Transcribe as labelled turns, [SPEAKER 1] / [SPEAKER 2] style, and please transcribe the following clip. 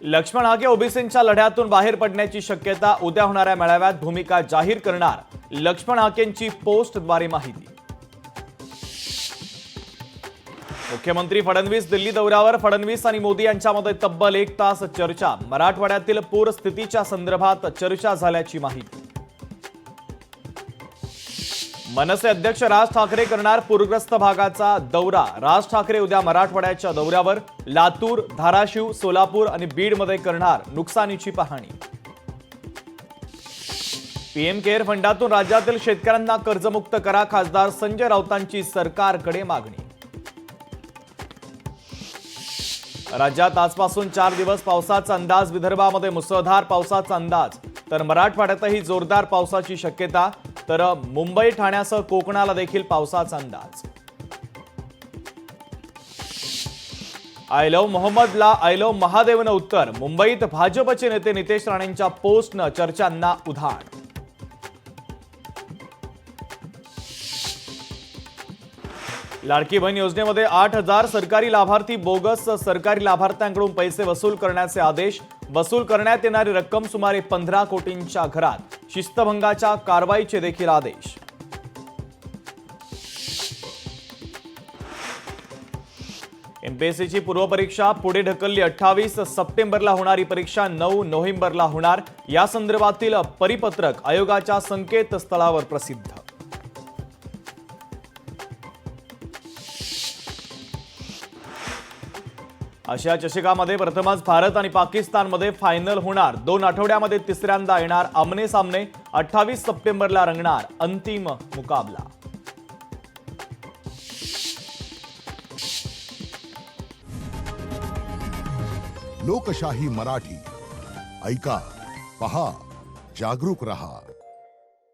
[SPEAKER 1] लक्ष्मण हाके ओबीसींच्या लढ्यातून बाहेर पडण्याची शक्यता, उद्या होणाऱ्या मेळाव्यात भूमिका जाहीर करणार लक्ष्मण हाकेंची पोस्टद्वारे माहिती। मुख्यमंत्री फडणवीस दिल्ली दौऱ्यावर, फडणवीस आणि मोदी यांच्यामध्ये तब्बल 1 तास चर्चा, मराठवाड्यातील पूरस्थितीच्या संदर्भात चर्चा झाल्याची माहिती। मनसे अध्यक्ष राज ठाकरे करणार पूरग्रस्त भागाचा दौरा, राज ठाकरे उद्या मराठवाड्याच्या दौऱ्यावर, लातूर, धाराशिव, सोलापूर आणि बीडमध्ये करणार नुकसानीची पाहणी। पीएम केअर फंडातून राज्यातील शेतकऱ्यांना कर्जमुक्त करा, खासदार संजय राऊतांची सरकारकडे मागणी। राज्यात आजपासून 4 दिवस पावसाचा अंदाज, विदर्भामध्ये मुसळधार पावसाचा अंदाज, तर मराठवाड्यातही जोरदार पावसाची शक्यता, तर मुंबई ठाण्यासह कोकणाला देखील पावसाचा अंदाज। आय लव्ह मोहम्मदला आय लव्ह महादेवनं उत्तर, मुंबईत भाजपचे नेते नितेश राणेंच्या पोस्टनं चर्चांना उधाण। लाडकी बहीण योजनेमध्ये 8,000 सरकारी लाभार्थी बोगस, सरकारी लाभार्थ्यांकडून पैसे वसूल करण्याचे आदेश, वसूल करण्यात येणारी रक्कम सुमारे 15 कोटींच्या घरात, शिस्तभंगाच्या कारवाईचे देखील आदेश। एमपीएससीची पूर्वपरीक्षा पुढे ढकलली, 28 सप्टेंबरला होणारी परीक्षा 9 नोव्हेंबरला होणार, या संदर्भातील परिपत्रक आयोगाच्या संकेतस्थळावर प्रसिद्ध। आशिया चषकामध्ये प्रथमच भारत आणि पाकिस्तानमध्ये फायनल होणार, 2 आठवड्यामध्ये तिसऱ्यांदा येणार आमने सामने, 28 सप्टेंबरला रंगणार अंतिम मुकाबला।
[SPEAKER 2] लोकशाही मराठी ऐका, पहा, जागरूक रहा।